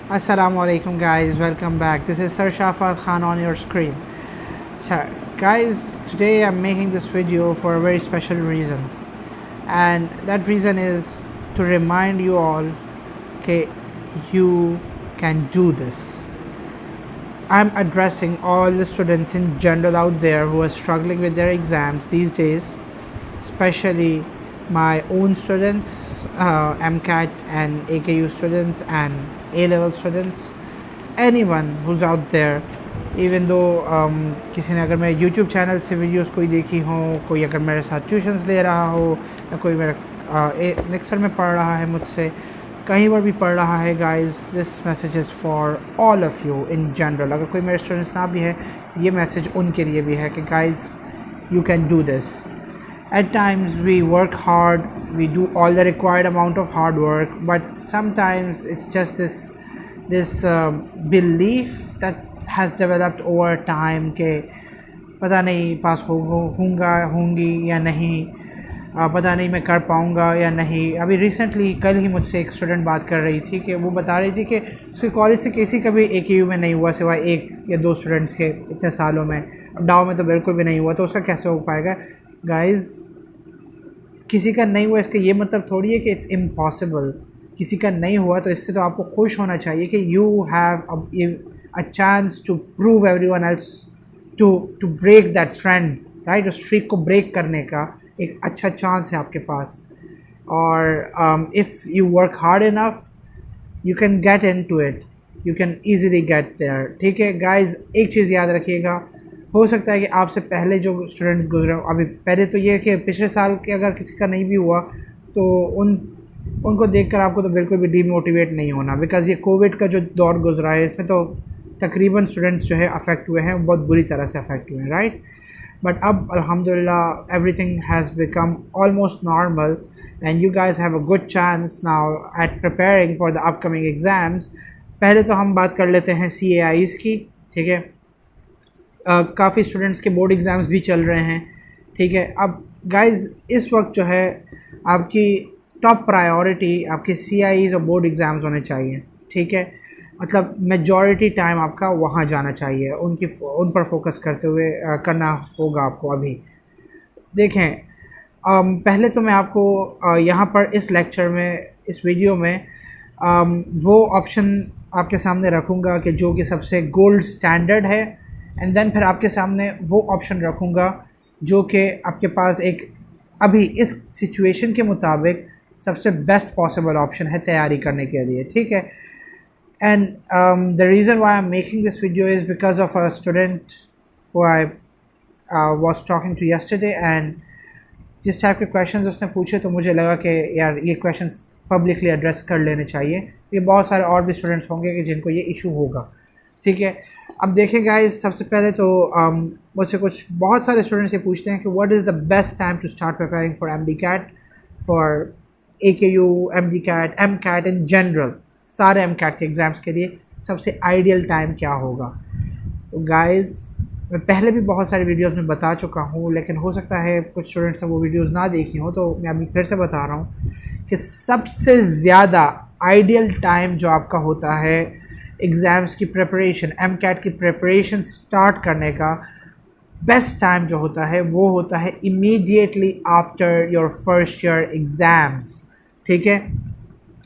Assalamu alaikum guys, welcome back. This is Sir Shafat Khan on your screen. So guys, today I'm making this video for a very special reason, and that reason is to remind you all that you can do this. I'm addressing all the students in general out there who are struggling with their exams these days, especially my own students, MCAT and AKU students and A-level students, anyone who's out there, even though किसी ने अगर मेरे YouTube channel से videos कोई देखी हो, कोई अगर मेरे साथ ट्यूशन्स ले रहा हो, या कोई मेरा लेक्चर में पढ़ रहा है मुझसे, कहीं पर भी पढ़ रहा है guys, this message is for all of you in general. अगर कोई मेरे स्टूडेंट्स ना भी है, ये मैसेज उनके लिए भी है कि guys you can do this. At times we work hard, we do all the required amount of hard work, but sometimes it's just this belief that has developed over time कि पता नहीं पास होंगी या नहीं, पता नहीं मैं कर पाऊँगा या नहीं. अभी रिसेंटली कल ही मुझसे एक स्टूडेंट बात कर रही थी कि वो बता रही थी कि उसके कॉलेज से किसी का भी AKU में नहीं हुआ सिवाय 1 या 2 स्टूडेंट्स के इतने सालों में. डाव में तो बिल्कुल भी नहीं हुआ, तो उसका कैसे हो पाएगा गाइस? किसी का नहीं हुआ इसका ये मतलब थोड़ी है कि इट्स इम्पॉसिबल. किसी का नहीं हुआ तो इससे तो आपको खुश होना चाहिए कि you have a chance to prove everyone else to break that trend, right. उस स्ट्रीक को ब्रेक करने का एक अच्छा चांस है आपके पास. और if you work hard enough you can get into it, you can easily get there. ठीक है गाइज, एक चीज़ याद रखिएगा, हो सकता है कि आपसे पहले जो स्टूडेंट्स गुजरे, अभी पहले तो ये है कि पिछले साल के अगर किसी का नहीं भी हुआ तो उनको देखकर आपको तो बिल्कुल भी डीमोटिवेट नहीं होना, बिकॉज़ ये कोविड का जो दौर गुजरा है इसमें तो तकरीबन स्टूडेंट्स जो है अफेक्ट हुए हैं, बहुत बुरी तरह से अफेक्ट हुए हैं, राइट. बट अब अल्हम्दुलिल्लाह everything has become almost normal and you guys have a good chance now at preparing for the upcoming exams. पहले तो हम बात कर लेते हैं CAIs की. ठीक है, काफ़ी स्टूडेंट्स के बोर्ड एग्ज़ाम्स भी चल रहे हैं. ठीक है, अब गाइज़ इस वक्त जो है आपकी टॉप प्रायोरिटी आपके CIEs और बोर्ड एग्ज़ाम्स होने चाहिए. ठीक है, मतलब मेजॉरिटी टाइम आपका वहाँ जाना चाहिए, उन पर फोकस करते हुए करना होगा आपको. अभी देखें, पहले तो मैं आपको यहाँ पर इस लेक्चर में, इस वीडियो में वो ऑप्शन आपके सामने रखूँगा कि जो कि सबसे गोल्ड स्टैंडर्ड है, एंड देन फिर आपके सामने वो ऑप्शन रखूँगा जो कि आपके पास एक अभी इस सिचुएशन के मुताबिक सबसे बेस्ट पॉसिबल ऑप्शन है तैयारी करने के लिए. ठीक है, and the reason why I am making this video is because of a student who I was talking to yesterday, and जिस टाइप के क्वेश्चंस उसने पूछे तो मुझे लगा कि यार ये क्वेश्चंस पब्लिकली एड्रेस कर लेने चाहिए. ये बहुत सारे और भी स्टूडेंट्स होंगे कि जिनको ये इशू होगा. ठीक है, अब देखें गाइस, सबसे पहले तो मुझसे बहुत सारे स्टूडेंट्स ये पूछते हैं कि what is the best time to start preparing for MD-CAT, for AKU, MD-CAT, MCAT in general, सारे MCAT के एग्ज़ाम्स के लिए सबसे आइडियल टाइम क्या होगा. तो गाइस, मैं पहले भी बहुत सारे वीडियोस में बता चुका हूँ, लेकिन हो सकता है कुछ स्टूडेंट्स ने वो वीडियोस ना देखी हो, तो मैं अभी फिर से बता रहा हूँ कि सबसे ज़्यादा आइडियल टाइम जो आपका होता है एग्ज़ाम्स की प्रिपरेशन, MCAT की प्रिपरेशन स्टार्ट करने का बेस्ट टाइम जो होता है वो होता है immediately after your first year exams. ठीक है,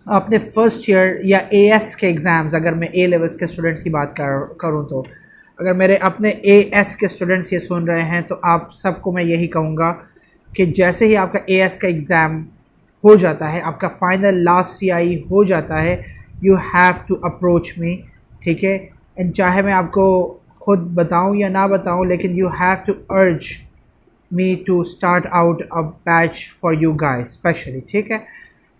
अपने फर्स्ट ईयर या AS के एग्ज़ाम्स, अगर मैं A लेवल्स के स्टूडेंट्स की बात करूँ तो अगर मेरे अपने AS के स्टूडेंट्स ये सुन रहे हैं तो आप सबको मैं यही कहूँगा कि जैसे ही आपका AS का एग्ज़ाम हो जाता है, आपका फाइनल लास्ट CIE हो जाता है, you have to approach me. ठीक है, एंड चाहे मैं आपको ख़ुद बताऊं या ना बताऊं, लेकिन you have to urge me to start out a batch for you guys specially. ठीक है,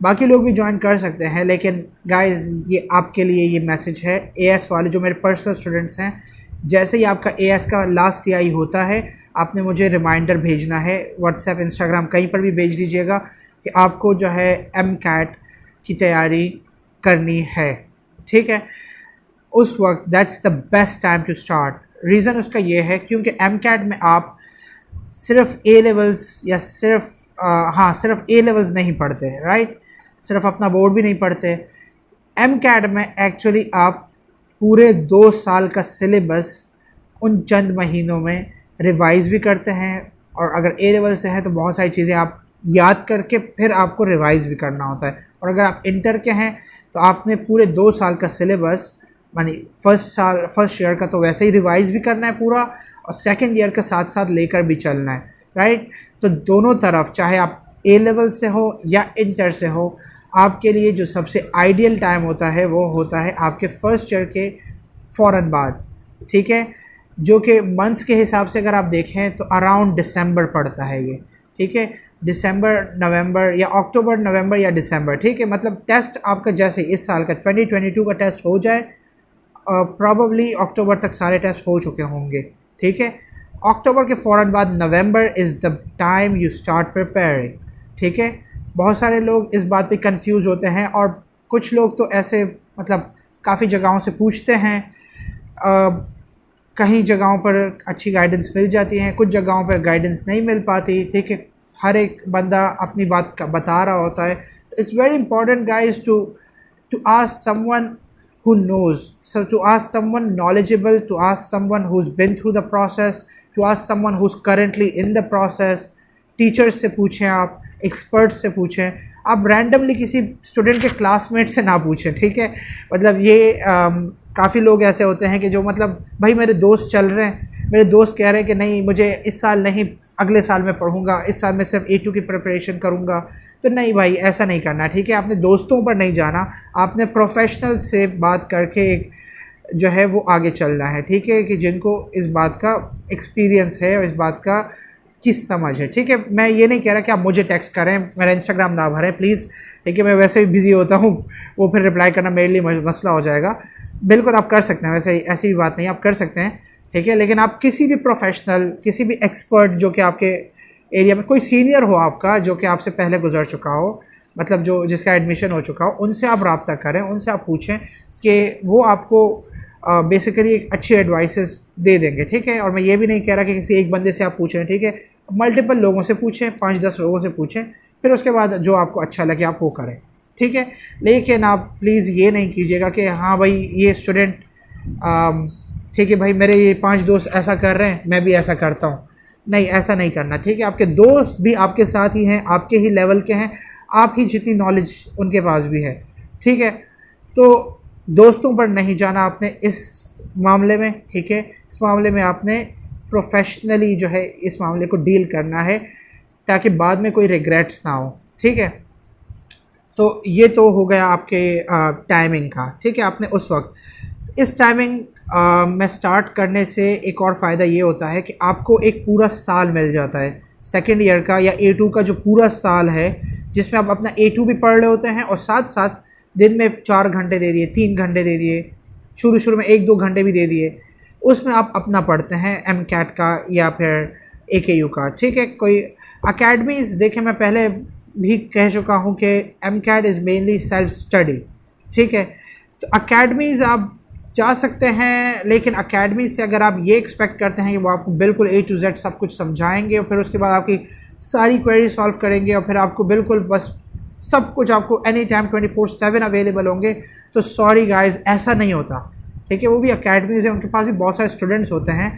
बाकी लोग भी ज्वाइन कर सकते हैं, लेकिन गाइस ये आपके लिए ये मैसेज है. AS वाले जो मेरे पर्सनल स्टूडेंट्स हैं, जैसे ही आपका AS का लास्ट CIE होता है, आपने मुझे रिमाइंडर भेजना है, व्हाट्सएप, इंस्टाग्राम, कहीं पर भी भेज दीजिएगा कि आपको जो है MCAT की तैयारी करनी है. ठीक है, उस वक्त that's the best time to start. Reason उसका ये है क्योंकि MCAT में आप सिर्फ A लेवल्स या सिर्फ A लेवल्स नहीं पढ़ते, राइट. सिर्फ अपना बोर्ड भी नहीं पढ़ते. एम कैट में एक्चुअली आप पूरे 2 साल का सिलेबस उन चंद महीनों में रिवाइज भी करते हैं, और अगर ए लेवल से है तो बहुत सारी चीज़ें आप याद करके फिर आपको रिवाइज भी करना होता है। और अगर आप इंटर के हैं तो आपने पूरे 2 साल का सिलेबस मानी फर्स्ट ईयर का तो वैसे ही रिवाइज भी करना है पूरा, और सेकेंड ईयर का साथ साथ लेकर भी चलना है, राइट। तो दोनों तरफ, चाहे आप ए लेवल से हो या इंटर से हो, आपके लिए जो सबसे आइडियल टाइम होता है वो होता है आपके फर्स्ट ईयर के फ़ौरन बाद, ठीक है, जो कि मंथ्स के हिसाब से अगर आप देखें तो अराउंड दिसंबर पड़ता है ये, ठीक है, दिसंबर नवंबर या अक्टूबर नवंबर या दिसंबर, ठीक है। मतलब टेस्ट आपका जैसे इस साल का 2022 का टेस्ट हो जाए, प्रॉबली अक्टूबर तक सारे टेस्ट हो चुके होंगे, ठीक है। अक्टूबर के फ़ौरन बाद November is the time you start preparing, ठीक है। बहुत सारे लोग इस बात पे कंफ्यूज होते हैं, और कुछ लोग तो ऐसे मतलब काफ़ी जगहों से पूछते हैं, कहीं जगहों पर अच्छी गाइडेंस मिल जाती है, कुछ जगहों पर गाइडेंस नहीं मिल पाती, ठीक है। हर एक बंदा अपनी बात का बता रहा होता है। It's very important guys to ask someone who knows, so to ask someone knowledgeable, to ask someone who's been through the process, to ask someone who's currently in the process। Teachers से पूछें, आप experts से पूछें, आप randomly किसी student के classmate से ना पूछें, ठीक है। मतलब ये काफ़ी लोग ऐसे होते हैं कि जो मतलब भाई मेरे दोस्त चल रहे हैं, मेरे दोस्त कह रहे हैं कि नहीं मुझे इस साल नहीं अगले साल मैं पढ़ूंगा, इस साल मैं सिर्फ A2 की प्रिपरेशन करूंगा। तो नहीं भाई, ऐसा नहीं करना, ठीक है। आपने दोस्तों पर नहीं जाना, आपने प्रोफेशनल से बात करके एक जो है वो आगे चलना है, ठीक है, कि जिनको इस बात का एक्सपीरियंस है और इस बात का किस समझ है, ठीक है। मैं ये नहीं कह रहा कि आप मुझे टेक्स्ट करें, मेरा इंस्टाग्राम ना भरें प्लीज़, ठीक है। मैं वैसे भी बिज़ी होता हूँ, वो फिर रिप्लाई करना मेरे लिए मसला हो जाएगा। बिल्कुल आप कर सकते हैं, वैसे ऐसी भी बात नहीं, आप कर सकते हैं, ठीक है। लेकिन आप किसी भी प्रोफेशनल, किसी भी एक्सपर्ट जो कि आपके एरिया में कोई सीनियर हो आपका, जो कि आपसे पहले गुजर चुका हो, मतलब जो जिसका एडमिशन हो चुका हो, उनसे आप रब्ता करें, उनसे आप पूछें कि वो आपको बेसिकली एक अच्छी एडवाइसेस दे देंगे, ठीक है। और मैं ये भी नहीं कह रहा कि किसी एक बंदे से आप पूछें, ठीक है, मल्टीपल लोगों से पूछें, 5-10 लोगों से पूछें, फिर उसके बाद जो आपको अच्छा लगे आप वो करें, ठीक है। लेकिन आप प्लीज़ ये नहीं कीजिएगा कि हाँ भाई ये स्टूडेंट ठीक है भाई मेरे ये 5 दोस्त ऐसा कर रहे हैं मैं भी ऐसा करता हूँ, नहीं ऐसा नहीं करना, ठीक है। आपके दोस्त भी आपके साथ ही हैं, आपके ही लेवल के हैं, आप ही जितनी नॉलेज उनके पास भी है, ठीक है। तो दोस्तों पर नहीं जाना आपने इस मामले में, ठीक है। इस मामले में आपने प्रोफेशनली जो है इस मामले को डील करना है, ताकि बाद में कोई रिग्रेट्स ना हो, ठीक है। तो ये तो हो गया आपके टाइमिंग का, ठीक है। आपने उस वक्त इस टाइमिंग में स्टार्ट करने से एक और फ़ायदा ये होता है कि आपको एक पूरा साल मिल जाता है सेकेंड ईयर का या A2 का, जो पूरा साल है जिसमें आप अपना A2 भी पढ़ रहे होते हैं, और साथ साथ दिन में 4 घंटे दे दिए, 3 घंटे दे दिए, शुरू में 1-2 घंटे भी दे दिए, उसमें आप अपना पढ़ते हैं MCAT का या फिर AKU का, ठीक है। कोई अकेडमीज़ देखें, मैं पहले भी कह चुका हूँ कि MCAT is mainly self study, ठीक है। तो अकेडमीज़ आप जा सकते हैं, लेकिन अकेडमी से अगर आप ये एक्सपेक्ट करते हैं कि वो आपको बिल्कुल A to Z सब कुछ समझाएंगे और फिर उसके बाद आपकी सारी क्वेरी सॉल्व करेंगे और फिर आपको बिल्कुल बस सब कुछ आपको एनी टाइम 24/7 अवेलेबल होंगे, तो सॉरी गाइस ऐसा नहीं होता, ठीक है। वो भी अकेडमीज़ हैं, उनके पास भी बहुत सारे स्टूडेंट्स होते हैं,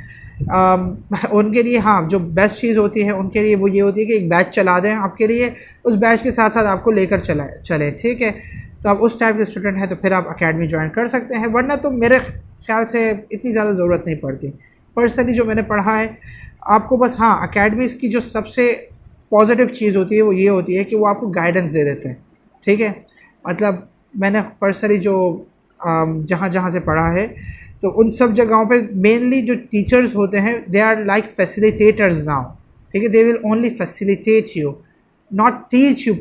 उनके लिए हाँ जो बेस्ट चीज़ होती है उनके लिए वो ये होती है कि एक बैच चला दें आपके लिए, उस बैच के साथ साथ आपको लेकर चलें, ठीक है। तो आप उस टाइप के स्टूडेंट हैं तो फिर आप अकेडमी ज्वाइन कर सकते हैं, वरना तो मेरे ख्याल से इतनी ज़्यादा ज़रूरत नहीं पड़ती। पर्सनली जो मैंने पढ़ा है, आपको बस हाँ अकेडमीज़ की जो सबसे पॉजिटिव चीज़ होती है वो ये होती है कि वो आपको गाइडेंस दे देते हैं, ठीक है। मतलब मैंने पर्सनली जो जहाँ से पढ़ा है, तो उन सब जगहों पे मेनली जो टीचर्स होते हैं they are like facilitators now, ठीक है। They will only facilitate you, not teach you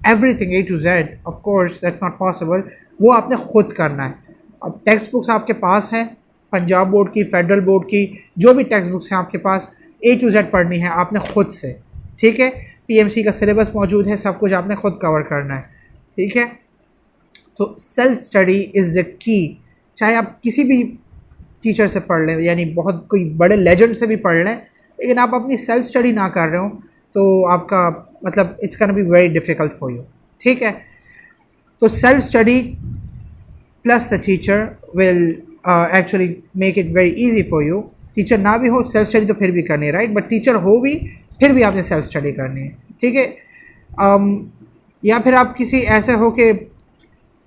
everything A to Z, of course that's not possible, वो आपने खुद करना है। अब टेक्स्ट बुक्स आपके पास हैं, पंजाब बोर्ड की, फेडरल बोर्ड की, जो भी टेक्स्ट बुक्स हैं आपके पास, A to Z पढ़नी है आपने खुद से, ठीक है। PMC का सिलेबस मौजूद है, सब कुछ आपने खुद कवर करना है, ठीक है। तो self study is the key, चाहे आप किसी भी टीचर से पढ़ लें, यानी बहुत कोई बड़े लेजेंड से भी पढ़ लें, लेकिन आप अपनी सेल्फ स्टडी ना कर रहे हो तो आपका मतलब it's can be very difficult for you, ठीक है। तो self study plus the teacher will actually make it very easy for you. Teacher ना भी हो सेल्फ स्टडी तो फिर भी करनी है, राइट, बट टीचर हो भी फिर भी आपने सेल्फ स्टडी करनी है, ठीक है। या फिर आप किसी ऐसे हो कि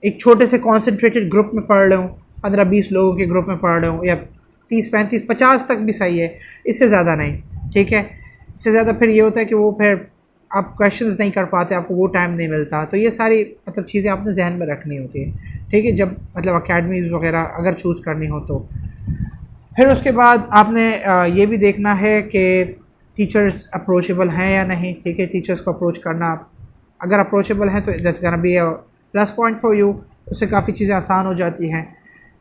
एक छोटे से कॉन्सेंट्रेटेड ग्रुप में पढ़ रहे हो, 15-20 लोगों के ग्रुप में पढ़ रहे हो, या 30-35-50 तक भी सही है, इससे ज़्यादा नहीं, ठीक है। इससे ज़्यादा फिर ये होता है कि वो फिर आप क्वेश्चंस नहीं कर पाते, आपको वो टाइम नहीं मिलता। तो ये सारी मतलब चीज़ें आपने जहन में रखनी होती है, ठीक है, जब मतलब अकेडमीज़ वगैरह अगर चूज़ करनी हो तो। फिर उसके बाद आपने ये भी देखना है कि टीचर्स अप्रोचेबल हैं या नहीं, ठीक है। टीचर्स को अप्रोच करना, अगर अप्रोचेबल हैं तो that's gonna be a plus point for you, उससे काफ़ी चीज़ें आसान हो जाती हैं,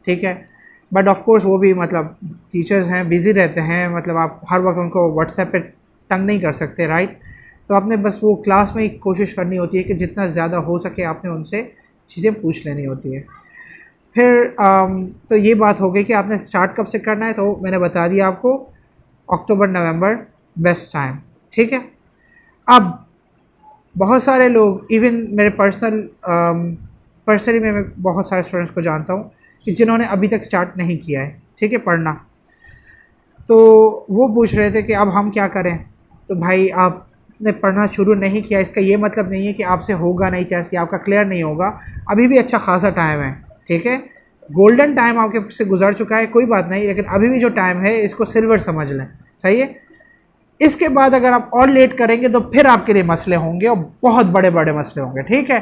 ठीक है। बट ऑफ कोर्स वो भी मतलब टीचर्स हैं, बिज़ी रहते हैं, मतलब आप हर वक्त उनको व्हाट्सएप पे तंग नहीं कर सकते, राइट। तो आपने बस वो क्लास में ही कोशिश करनी होती है कि जितना ज़्यादा हो सके आपने उनसे चीज़ें पूछ लेनी होती है। फिर तो ये बात हो गई कि आपने स्टार्ट कब से करना है, तो मैंने बता दिया आपको, अक्टूबर नवंबर बेस्ट टाइम, ठीक है। अब बहुत सारे लोग, इवन मेरे पर्सनली मैं बहुत सारे स्टूडेंट्स को जानता हूँ कि जिन्होंने अभी तक स्टार्ट नहीं किया है, ठीक है, पढ़ना। तो वो पूछ रहे थे कि अब हम क्या करें। तो भाई आपने पढ़ना शुरू नहीं किया, इसका ये मतलब नहीं है कि आपसे होगा नहीं टेस्ट या आपका क्लियर नहीं होगा, अभी भी अच्छा खासा टाइम है, ठीक है। गोल्डन टाइम आपके से गुजर चुका है, कोई बात नहीं, लेकिन अभी भी जो टाइम है इसको सिल्वर समझ लें, सही है। इसके बाद अगर आप और लेट करेंगे तो फिर आपके लिए मसले होंगे, और बहुत बड़े बड़े मसले होंगे, ठीक है।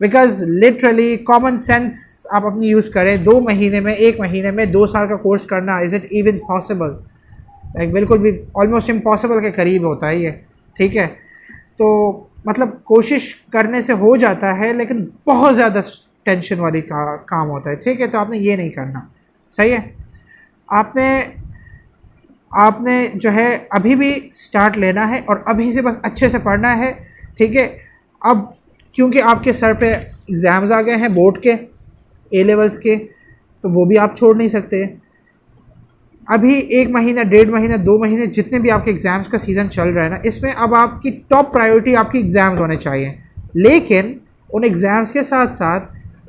बिकॉज लिटरली कॉमन सेंस आप अपनी यूज़ करें। 2 महीने में, 1 महीने में 2 साल का कोर्स करना, is it even possible? Like बिल्कुल भी ऑलमोस्ट इम्पॉसिबल के करीब होता है ये, ठीक है। तो मतलब कोशिश करने से हो जाता है, लेकिन बहुत ज़्यादा टेंशन वाली काम होता है, ठीक है। तो आपने ये नहीं करना, सही है। आपने जो है अभी भी स्टार्ट लेना है और अभी से बस अच्छे से पढ़ना है, ठीक है। अब क्योंकि आपके सर पे एग्ज़ाम्स आ गए हैं बोर्ड के, ए लेवल्स के, तो वो भी आप छोड़ नहीं सकते। अभी 1 महीना, 1.5 महीना, 2 महीने जितने भी आपके एग्ज़ाम्स का सीज़न चल रहा है ना, इसमें अब आपकी टॉप प्रायोरिटी आपकी एग्ज़ाम्स होने चाहिए। लेकिन उन एग्ज़ाम्स के साथ साथ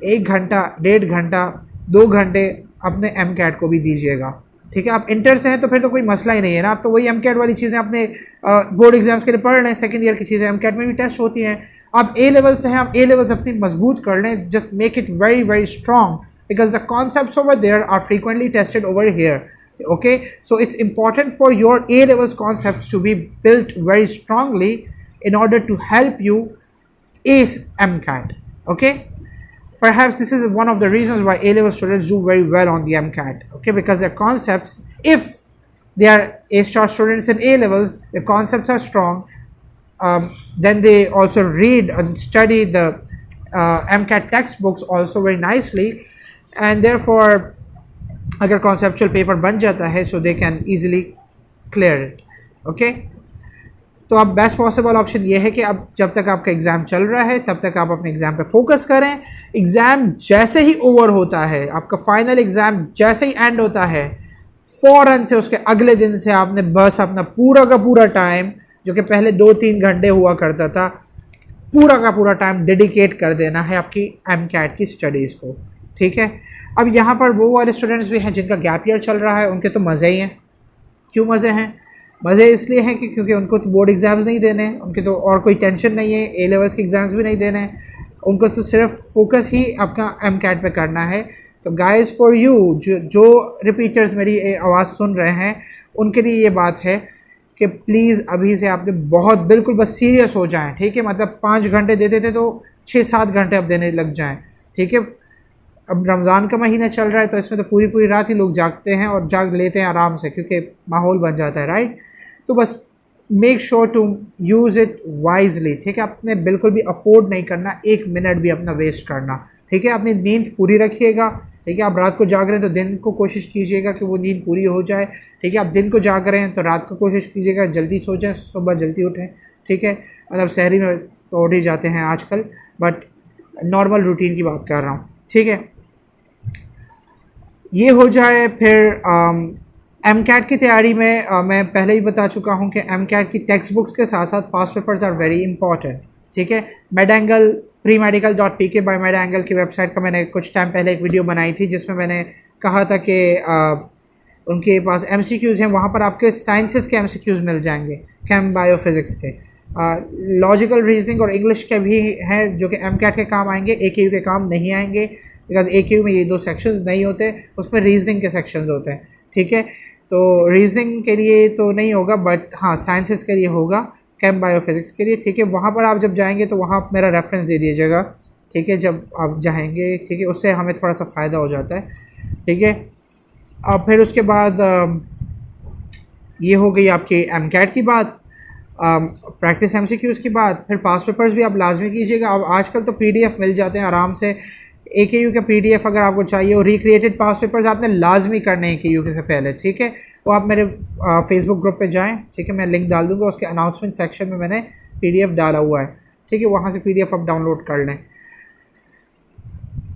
1 घंटा, 1.5 घंटा, 2 घंटे अपने MCAT को भी दीजिएगा, ठीक है। आप इंटर से हैं तो फिर तो कोई मसला ही नहीं है ना, आप तो वही MCAT वाली चीज़ें अपने बोर्ड एग्जाम्स के लिए पढ़ रहे हैं, सेकंड ईयर की चीज़ें MCAT में भी टेस्ट होती हैं। आप ए लेवल से हैं, आप ए लेवल्स अपनी मजबूत कर लें, just make it very very strong, because the concepts over there are frequently tested over here, okay, so it's important for your A levels concepts to be built very strongly in order to help you ace MCAT, okay. Perhaps this is one of the reasons why A level students do very well on the MCAT, okay, because their concepts, if they are A-star students in A levels, the concepts are strong, then they also read and study the MCAT textbooks also very nicely, and therefore अगर conceptual paper बन जाता है so they can easily clear it, okay. तो अब best possible option ये है कि अब जब तक आपका एग्ज़ाम चल रहा है तब तक आप अपने एग्ज़ाम पे फोकस करें। एग्ज़ाम जैसे ही ओवर होता है, आपका फाइनल एग्ज़ाम जैसे ही एंड होता है, फ़ौरन से उसके अगले दिन से आपने बस अपना पूरा का पूरा टाइम, जो कि पहले 2-3 घंटे हुआ करता था, पूरा का पूरा टाइम डेडिकेट कर देना है आपकी MCAT की स्टडीज़ को, ठीक है। अब यहाँ पर वो वाले स्टूडेंट्स भी हैं जिनका गैप ईयर चल रहा है, उनके तो मज़े ही हैं। क्यों मज़े हैं? मज़े इसलिए हैं कि क्योंकि उनको तो बोर्ड एग्ज़ाम्स नहीं देने, उनके तो और कोई टेंशन नहीं है, ए लेवल्स के एग्ज़ाम्स भी नहीं देने, उनको तो सिर्फ फोकस ही आपका MCAT पे करना है। तो गाइस फॉर यू, जो रिपीटर्स मेरी आवाज़ सुन रहे हैं, उनके लिए ये बात है कि प्लीज़ अभी से आपने बहुत बिल्कुल बस सीरियस हो जाएँ, ठीक है। मतलब 5 घंटे देते थे तो 6-7 घंटे अब देने लग जाएँ, ठीक है। अब रमज़ान का महीना चल रहा है तो इसमें तो पूरी पूरी रात ही लोग जागते हैं और जाग लेते हैं आराम से, क्योंकि माहौल बन जाता है, राइट। तो बस make sure to use it wisely, ठीक है। आपने बिल्कुल भी अफोर्ड नहीं करना 1 मिनट भी अपना वेस्ट करना, ठीक है। अपनी नींद पूरी रखिएगा, ठीक है। आप रात को जाग रहे हैं तो दिन को कोशिश कीजिएगा कि वो नींद पूरी हो जाए, ठीक है। आप दिन को जाग रहे हैं तो रात को कोशिश कीजिएगा जल्दी सो जाएँ, सुबह जल्दी उठें, ठीक है। मतलब शहरी में तो उठ ही जाते हैं आजकल, बट नॉर्मल रूटीन की बात कर रहा हूँ, ठीक है। ये हो जाए। फिर MCAT की तैयारी में मैं पहले ही बता चुका हूँ कि MCAT की टेक्स्ट बुक्स के साथ साथ past papers are very important, ठीक है। मेड एंगल premedical.pk बायोमेडा एंगल की वेबसाइट का मैंने कुछ टाइम पहले एक वीडियो बनाई थी जिसमें मैंने कहा था कि उनके पास MCQs हैं, वहाँ पर आपके साइंसेस के MCQs मिल जाएंगे, केम बायो फिज़िक्स के। लॉजिकल रीजनिंग और इंग्लिश के भी हैं जो कि MCAT के काम आएंगे, AKU के काम नहीं आएंगे, बिकॉज AKU में ये 2 सेक्शंस नहीं होते, उसमें रीजनिंग के सेक्शंस होते हैं, ठीक है। तो रीजनिंग के लिए तो नहीं होगा, बट हाँ साइंसेस के लिए होगा, केम बायो फिज़िक्स के लिए, ठीक है। वहाँ पर आप जब जाएंगे तो वहाँ मेरा रेफरेंस दे दीजिएगा, ठीक है, जब आप जाएंगे, ठीक है, उससे हमें थोड़ा सा फ़ायदा हो जाता है, ठीक है। अब फिर उसके बाद ये हो गई आपकी MCAT की बात, प्रैक्टिस MCQs की बात। फिर पास पेपर्स भी आप लाजमी कीजिएगा। अब आजकल तो PDF मिल जाते हैं आराम से, AKU का PDF अगर आपको चाहिए, और रिक्रिएटेड पास पेपर्स आपने लाजमी करने हैं AKU के से पहले, ठीक है। वो आप मेरे फेसबुक ग्रुप पे जाएं, ठीक है, मैं लिंक डाल दूँगा, उसके अनाउंसमेंट सेक्शन में मैंने PDF डाला हुआ है, ठीक है, वहाँ से PDF आप डाउनलोड कर लें।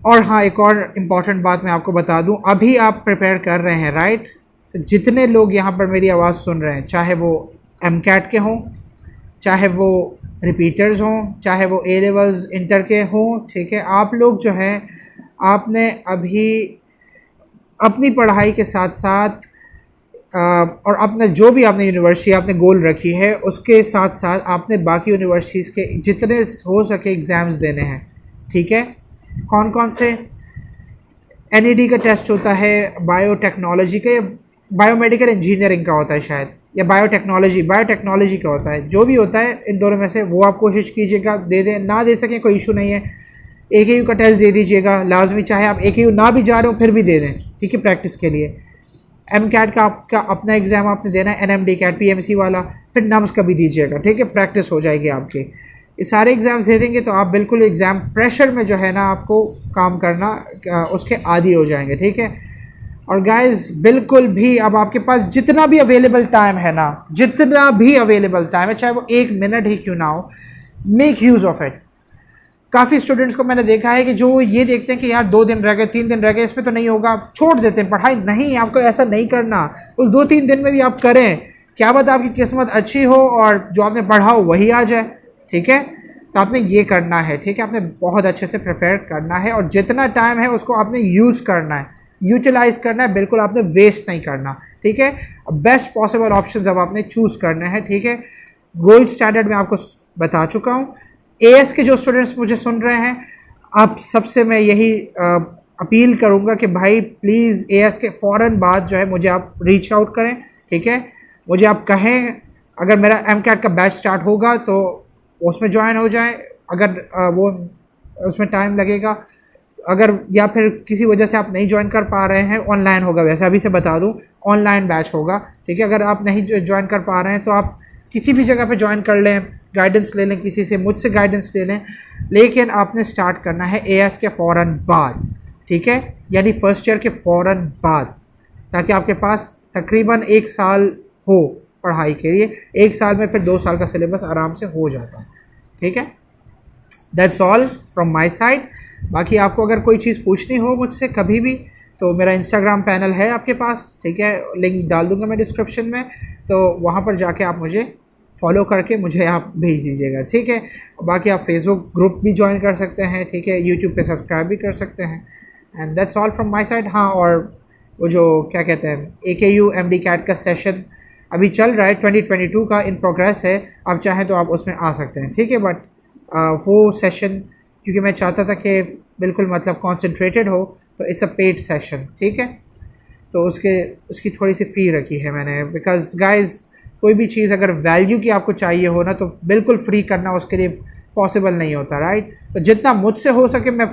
और हाँ, एक और इम्पॉर्टेंट बात मैं आपको बता दूं, अभी आप प्रिपेयर कर रहे हैं, राइट, तो जितने लोग यहाँ पर मेरी आवाज़ सुन रहे हैं, चाहे वो MCAT के हों, चाहे वो रिपीटर्स हों, चाहे वो A लेवल्स इंटर के हों, ठीक है, आप लोग जो हैं आपने अभी अपनी पढ़ाई के साथ साथ और अपना जो भी आपने यूनिवर्सिटी आपने गोल रखी है उसके साथ साथ आपने बाकी यूनिवर्सिटीज़ के जितने हो सके एग्ज़ाम्स देने हैं, ठीक है। कौन कौन से? NED का टेस्ट होता है, बायोटेक्नोलॉजी का, बायोमेडिकल इंजीनियरिंग का होता है शायद, या बायोटेक्नोलॉजी का होता है, जो भी होता है इन दोनों में से वो आप कोशिश कीजिएगा दे दें, ना दे सकें कोई इशू नहीं है, AKU का टेस्ट दे दीजिएगा लाजमी, चाहे आप AKU ना भी जा रहे हो फिर भी दे दें, ठीक है, प्रैक्टिस के लिए। MCAT का आपका अपना एग्ज़ाम आपने देना है, NMD CAT PMC वाला, फिर NUMS का भी दीजिएगा, ठीक है, प्रैक्टिस हो जाएगी आपकी। ये सारे एग्ज़ाम्स दे देंगे तो आप बिल्कुल एग्ज़ाम प्रेशर में जो है ना आपको काम करना उसके आदी हो जाएंगे, ठीक है। और गाइस बिल्कुल भी अब आपके पास जितना भी अवेलेबल टाइम है ना, जितना भी अवेलेबल टाइम है, चाहे वो 1 मिनट ही क्यों ना हो, मेक यूज़ ऑफ इट। काफ़ी स्टूडेंट्स को मैंने देखा है कि जो ये देखते हैं कि यार 2 दिन रह गए, 3 दिन रह गए, इसमें तो नहीं होगा, छोड़ देते हैं पढ़ाई। नहीं, आपको ऐसा नहीं करना, उस 2-3 दिन में भी आप करें, क्या पता आपकी किस्मत अच्छी हो और जो आपने पढ़ा हो वही आ जाए, ठीक है। तो आपने ये करना है, ठीक है, आपने बहुत अच्छे से प्रिपेयर करना है और जितना टाइम है उसको आपने यूज़ करना है, यूटिलाइज़ करना है, बिल्कुल आपने वेस्ट नहीं करना, ठीक है। बेस्ट पॉसिबल ऑप्शन अब आपने चूज़ करने हैं, ठीक है। गोल्ड स्टैंडर्ड में आपको बता चुका हूँ। AS के जो स्टूडेंट्स मुझे सुन रहे हैं, आप सबसे मैं यही अपील करूँगा कि भाई प्लीज़ AS के फ़ौरन बाद जो है मुझे आप रीच आउट करें, ठीक है, मुझे आप कहें अगर मेरा MCAT का बैच स्टार्ट होगा तो उसमें ज्वाइन हो जाएं, अगर वो उसमें टाइम लगेगा, अगर या फिर किसी वजह से आप नहीं ज्वाइन कर पा रहे हैं, ऑनलाइन होगा, वैसे अभी से बता दूं ऑनलाइन बैच होगा, ठीक है। अगर आप नहीं ज्वाइन कर पा रहे हैं तो आप किसी भी जगह पे ज्वाइन कर लें, गाइडेंस ले लें, किसी से, मुझसे गाइडेंस ले लें, लेकिन आपने स्टार्ट करना है AS के फ़ौरन बाद, ठीक है, यानी फर्स्ट ईयर के फ़ौरन बाद, ताकि आपके पास तकरीबन 1 साल हो पढ़ाई के लिए। 1 साल में फिर 2 साल का सिलेबस आराम से हो जाता है, ठीक है। That's all from my side. बाकी आपको अगर कोई चीज़ पूछनी हो मुझसे कभी भी तो मेरा इंस्टाग्राम पैनल है आपके पास, ठीक है, लिंक डाल दूंगा मैं डिस्क्रिप्शन में, तो वहाँ पर जाके आप मुझे फॉलो करके मुझे आप भेज दीजिएगा, ठीक है। बाकी आप फेसबुक ग्रुप भी ज्वाइन कर सकते हैं, ठीक है, यूट्यूब पे सब्सक्राइब भी कर सकते हैं। And that's all from my side. हाँ, और वो जो क्या कहते हैं AKU MD CAT का सेशन अभी चल रहा है, 2022 का इन प्रोग्रेस है, आप चाहें तो आप उसमें आ सकते हैं, ठीक है। बट वो सेशन क्योंकि मैं चाहता था कि बिल्कुल मतलब कॉन्सेंट्रेटेड हो, तो इट्स अ पेड सेशन, ठीक है, तो उसकी थोड़ी सी फ़ी रखी है मैंने, बिकॉज गाइज कोई भी चीज़ अगर वैल्यू की आपको चाहिए हो ना तो बिल्कुल फ्री करना उसके लिए पॉसिबल नहीं होता, राइट। तो जितना मुझसे हो सके मैं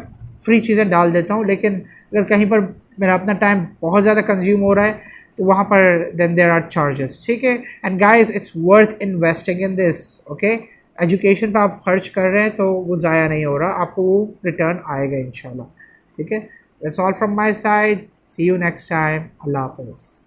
फ्री चीज़ें डाल देता हूँ, लेकिन अगर कहीं पर मेरा अपना टाइम बहुत ज़्यादा कंज्यूम हो रहा है तो वहाँ पर देन देयर आर चार्जेस, ठीक है। And guys it's worth investing in this, okay. Education पर आप खर्च कर रहे हैं तो वो ज़ाया नहीं हो रहा, आपको वो रिटर्न आएगा इंशाल्लाह, ठीक है। That's all from my side, see you next time, अल्लाह हाफ़िज़।